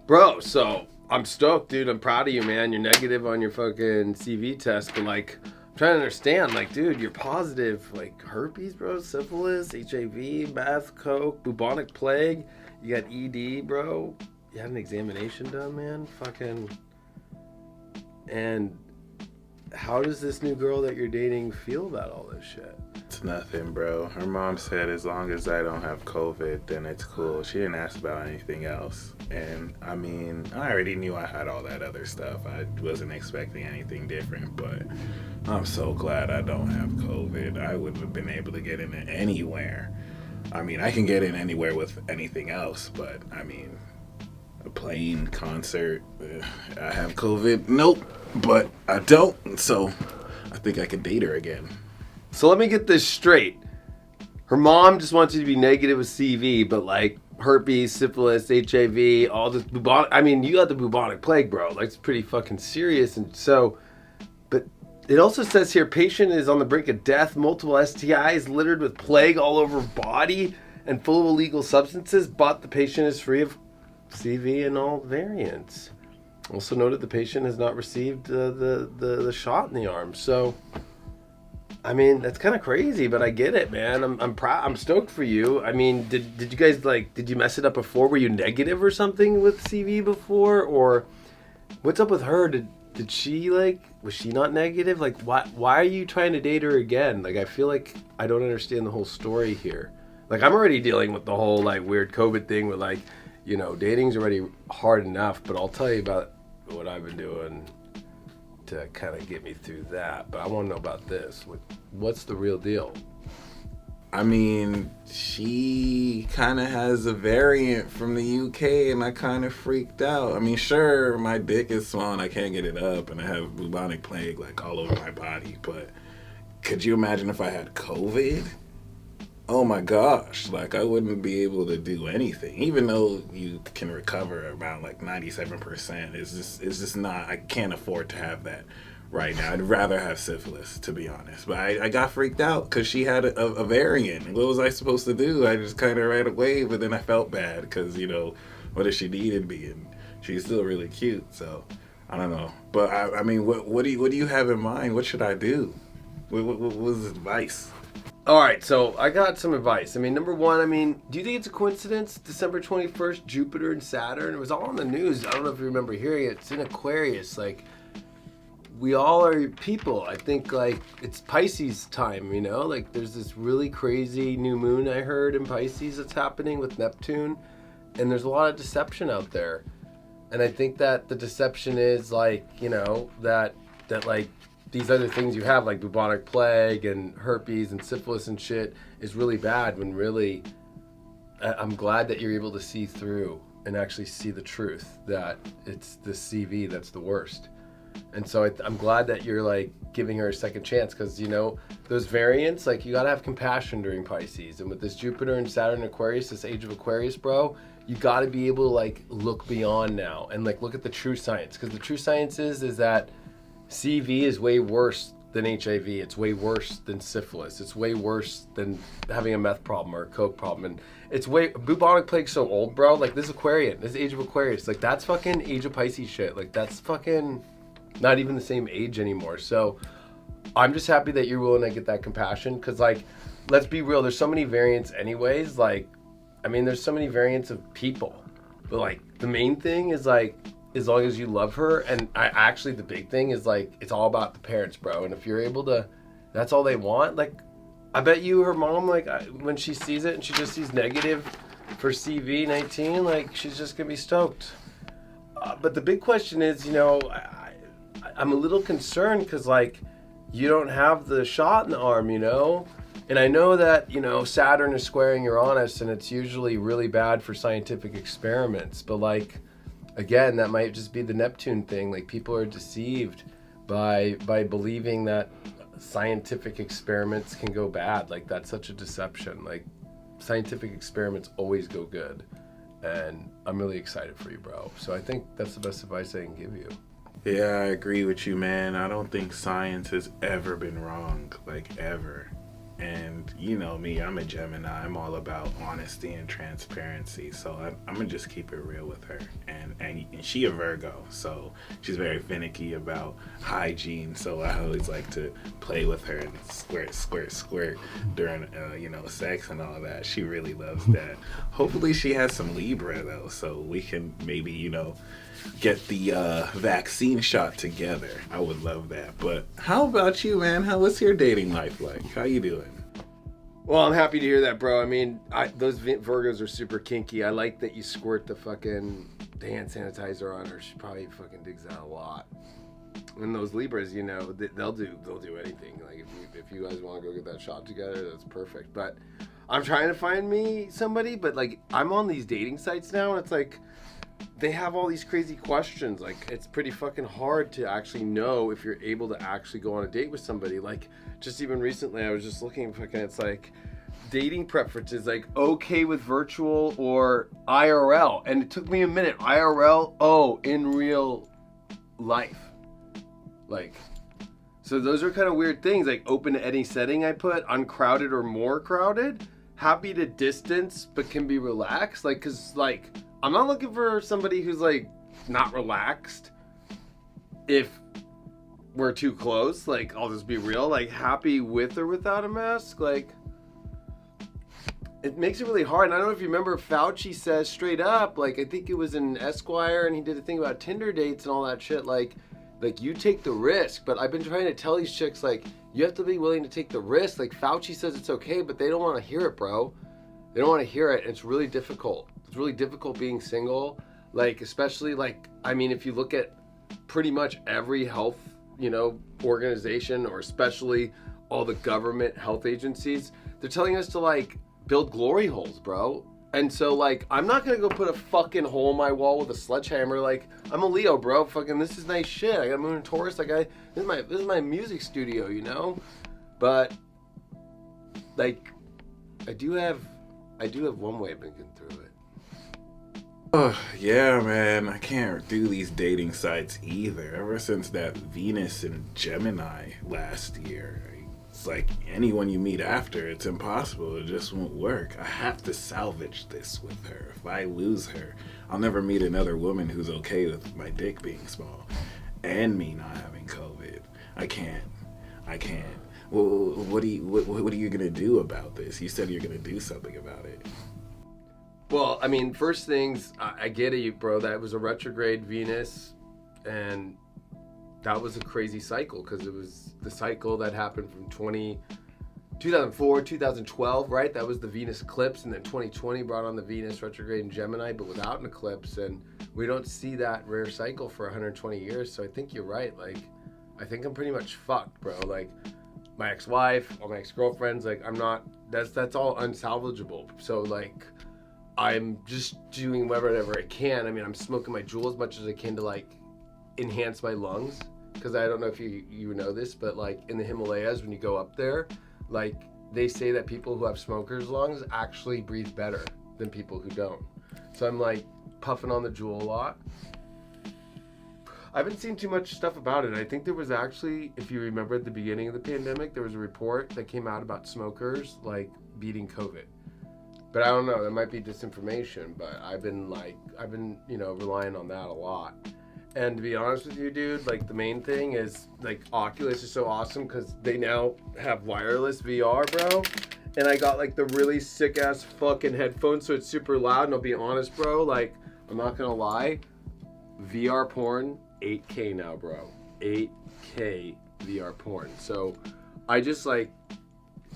Bro, so I'm stoked, dude. I'm proud of you, man. You're negative on your fucking CV test, but like, I'm trying to understand, like, dude, you're positive, like, herpes, bro, syphilis, HIV, meth, coke, bubonic plague. You got ED, bro. You had an examination done, man. Fucking. And how does this new girl that you're dating feel about all this shit? It's nothing, bro. Her mom said as long as I don't have COVID, then it's cool. She didn't ask about anything else. And I mean, I already knew I had all that other stuff. I wasn't expecting anything different, but I'm so glad I don't have COVID. I wouldn't have been able to get in anywhere. I mean, I can get in anywhere with anything else, but I mean, a plane, concert, I have COVID? Nope, but I don't, so I think I could date her again. So let me get this straight. Her mom just wants you to be negative with CV, but like herpes, syphilis, HIV, all this bubonic. I mean, you got the bubonic plague, bro. Like, it's pretty fucking serious. And so, but it also says here, patient is on the brink of death, multiple STIs, littered with plague all over body, and full of illegal substances. But the patient is free of CV and all variants. Also noted the patient has not received the shot in the arm. So, I mean, that's kind of crazy, but I get it, man. I'm proud. I'm stoked for you. I mean, did you guys did you mess it up before? Were you negative or something with CV before, or what's up with her? Did she was she not negative? Like, why are you trying to date her again? Like, I feel like I don't understand the whole story here. Like, I'm already dealing with the whole weird COVID thing with dating's already hard enough, but I'll tell you about what I've been doing to kind of get me through that. But I want to know about this. What's the real deal? I mean, she kind of has a variant from the UK, and I kind of freaked out. I mean, sure, my dick is small and I can't get it up, and I have bubonic plague all over my body, but could you imagine if I had COVID? Oh my gosh, I wouldn't be able to do anything, even though you can recover around 97%. It's just not, I can't afford to have that right now. I'd rather have syphilis, to be honest. But I got freaked out because she had a variant. What was I supposed to do? I just kind of ran away, but then I felt bad because, what if she needed me? And she's still really cute, so I don't know. But I mean, what do you have in mind? What should I do? What was advice? All right, so I got some advice. I mean, number one, do you think it's a coincidence? December 21st, Jupiter and Saturn. It was all on the news. I don't know if you remember hearing it. It's in Aquarius. We all are people. I think, it's Pisces time, there's this really crazy new moon I heard in Pisces that's happening with Neptune. And there's a lot of deception out there. And I think that the deception is, that these other things you have, like bubonic plague and herpes and syphilis and shit, is really bad, when really I'm glad that you're able to see through and actually see the truth that it's the CV that's the worst. And so I'm glad that you're giving her a second chance, because those variants, you gotta have compassion during Pisces. And with this Jupiter and Saturn Aquarius, this age of Aquarius, bro, you gotta be able to look beyond now and look at the true science, because the true science is that CV is way worse than HIV. It's way worse than syphilis. It's way worse than having a meth problem or a coke problem. And it's bubonic plague's so old, bro. This Aquarian, this age of Aquarius, that's fucking age of Pisces shit. That's fucking not even the same age anymore. So I'm just happy that you're willing to get that compassion, because let's be real, there's so many variants anyways. There's so many variants of people, but the main thing is as long as you love her. And the big thing is it's all about the parents, bro. And if you're able to, that's all they want. I bet you her mom, when she sees it and she just sees negative for CV19, she's just gonna be stoked. But the big question is, I'm a little concerned because you don't have the shot in the arm, and I know that Saturn is squaring Uranus, and it's usually really bad for scientific experiments, but again, that might just be the Neptune thing. People are deceived by believing that scientific experiments can go bad. That's such a deception. Scientific experiments always go good. And I'm really excited for you, bro. So I think that's the best advice I can give you. Yeah, I agree with you, man. I don't think science has ever been wrong, ever. And you know me, I'm a Gemini. I'm all about honesty and transparency. So I'm gonna just keep it real with her. And she a Virgo, so she's very finicky about hygiene. So I always like to play with her and squirt during, sex and all that. She really loves that. Hopefully she has some Libra though, so we can maybe, get the vaccine shot together. I would love that. But how about you, man? What's your dating life like? How you doing? Well, I'm happy to hear that, bro. I mean, those Virgos are super kinky. I like that you squirt the hand sanitizer on her. She probably fucking digs that a lot. And those Libras, they'll do anything. Like if you guys want to go get that shot together, that's perfect. But I'm trying to find me somebody, but like I'm on these dating sites now, and it's like they have all these crazy questions. Like it's pretty fucking hard to actually know if you're able to actually go on a date with somebody. Like just even recently, I was just looking, fucking, it's like dating preferences, like okay with virtual or IRL, and it took me a minute. IRL, in real life, like. So those are kind of weird things, like open to any setting I put, uncrowded or more crowded, happy to distance but can be relaxed, like, cause like I'm not looking for somebody who's like not relaxed if we're too close. Like I'll just be real, like happy with or without a mask. Like it makes it really hard. And I don't know if you remember, Fauci says straight up, like I think it was in Esquire, and he did a thing about Tinder dates and all that shit. Like you take the risk. But I've been trying to tell these chicks, like, you have to be willing to take the risk. Like Fauci says it's okay, but they don't want to hear it, bro. They don't want to hear it. It's really difficult. It's really difficult being single. Like, especially like, I mean, if you look at pretty much every health, organization, or especially all the government health agencies, they're telling us to like build glory holes, bro. And so like, I'm not gonna go put a fucking hole in my wall with a sledgehammer. Like, I'm a Leo, bro. Fucking, this is nice shit. I got Moon and Taurus. Like, this is my music studio, But like, I do have one way of thinking through it. Oh, yeah, man. I can't do these dating sites either. Ever since that Venus and Gemini last year, it's like anyone you meet after, it's impossible. It just won't work. I have to salvage this with her. If I lose her, I'll never meet another woman who's okay with my dick being small and me not having COVID. I can't. Well, what are you gonna do about this? You said you're gonna do something about it. Well, I mean, first things, I get it, bro. That was a retrograde Venus, and that was a crazy cycle, because it was the cycle that happened from 2004, 2012, right? That was the Venus eclipse, and then 2020 brought on the Venus retrograde in Gemini, but without an eclipse, and we don't see that rare cycle for 120 years, so I think you're right. Like, I think I'm pretty much fucked, bro. Like, my ex-wife, all my ex-girlfriends, like, that's all unsalvageable. So, like, I'm just doing whatever I can. I mean, I'm smoking my Juul as much as I can to, like, enhance my lungs. Because I don't know if you know this, but, like, in the Himalayas, when you go up there, like, they say that people who have smokers' lungs actually breathe better than people who don't. So I'm, like, puffing on the Juul a lot. I haven't seen too much stuff about it. I think there was actually, if you remember at the beginning of the pandemic, there was a report that came out about smokers, like, beating COVID. But I don't know, that might be disinformation, but I've been relying on that a lot. And to be honest with you, dude, like, the main thing is, like, Oculus is so awesome because they now have wireless VR, bro. And I got, like, the really sick-ass fucking headphones, so it's super loud. And I'll be honest, bro, like, I'm not gonna lie, VR porn, 8K now, bro. 8K VR porn. So I just, like,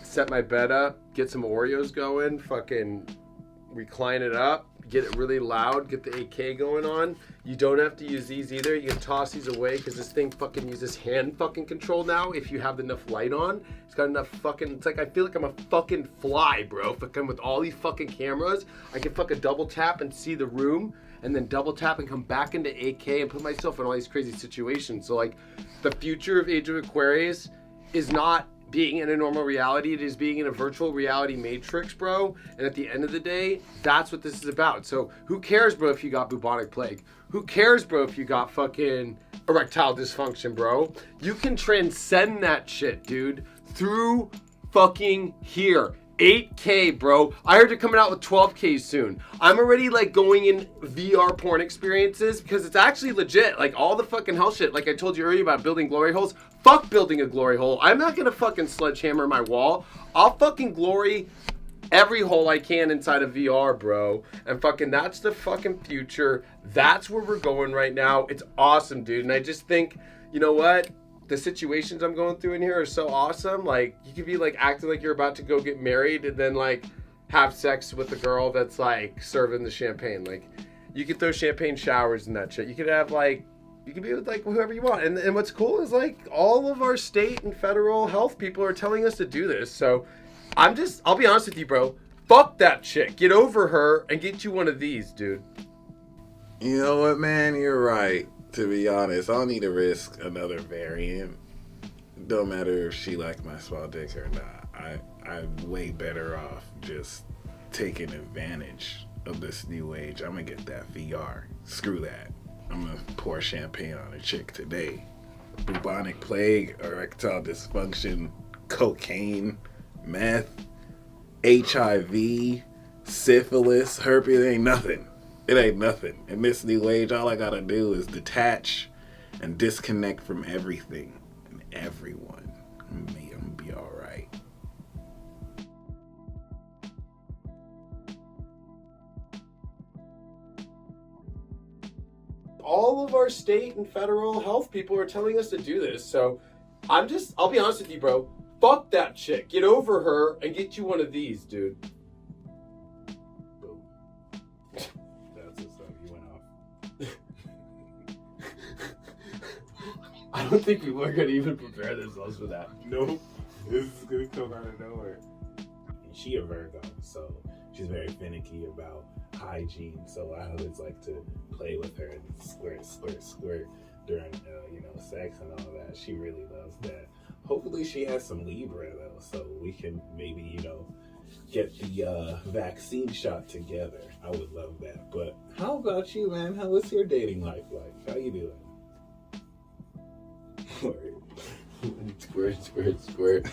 set my bed up, get some Oreos going, fucking recline it up, get it really loud, get the 8K going on. You don't have to use these either. You can toss these away because this thing fucking uses hand fucking control now if you have enough light on. It's got enough fucking, it's like I feel like I'm a fucking fly, bro. Fucking with all these fucking cameras, I can fucking double tap and see the room, and then double tap and come back into 8K and put myself in all these crazy situations. So, like, the future of Age of Aquarius is not being in a normal reality, it is being in a virtual reality matrix, bro. And at the end of the day, that's what this is about. So who cares, bro, if you got bubonic plague? Who cares, bro, if you got fucking erectile dysfunction, bro? You can transcend that shit, dude, through fucking here. 8K, bro. I heard they're coming out with 12K soon. I'm already like going in VR porn experiences because it's actually legit. Like all the fucking hell shit. Like I told you earlier about building glory holes. Fuck building a glory hole. I'm not gonna fucking sledgehammer my wall. I'll fucking glory every hole I can inside of VR, bro. And fucking that's the fucking future. That's where we're going right now. It's awesome, dude. And I just think, you know what? The situations I'm going through in here are so awesome. Like, you could be like acting like you're about to go get married and then like have sex with a girl that's like serving the champagne. Like, you could throw champagne showers and that shit. You could have like, you could be with like whoever you want. And what's cool is like all of our state and federal health people are telling us to do this. So I'll be honest with you, bro. Fuck that chick. Get over her and get you one of these, dude. You know what, man? You're right. To be honest, I don't need to risk another variant. Don't matter if she likes my small dick or not. I'm way better off just taking advantage of this new age. I'm gonna get that VR. Screw that. I'm gonna pour champagne on a chick today. Bubonic plague, erectile dysfunction, cocaine, meth, HIV, syphilis, herpes. It ain't nothing. It ain't nothing. In this new age, all I gotta do is detach and disconnect from everything and everyone. I'm gonna be all right. All of our state and federal health people are telling us to do this. So I'll be honest with you, bro. Fuck that chick. Get over her and get you one of these, dude. I don't think we were going to even prepare ourselves for that. Nope. This is going to come out of nowhere. And she a Virgo, so she's very finicky about hygiene. So I always like to play with her and squirt during, sex and all that. She really loves that. Hopefully she has some Libra, though, so we can maybe, get the vaccine shot together. I would love that. But how about you, man? How was your dating life like? How you doing? Squirt.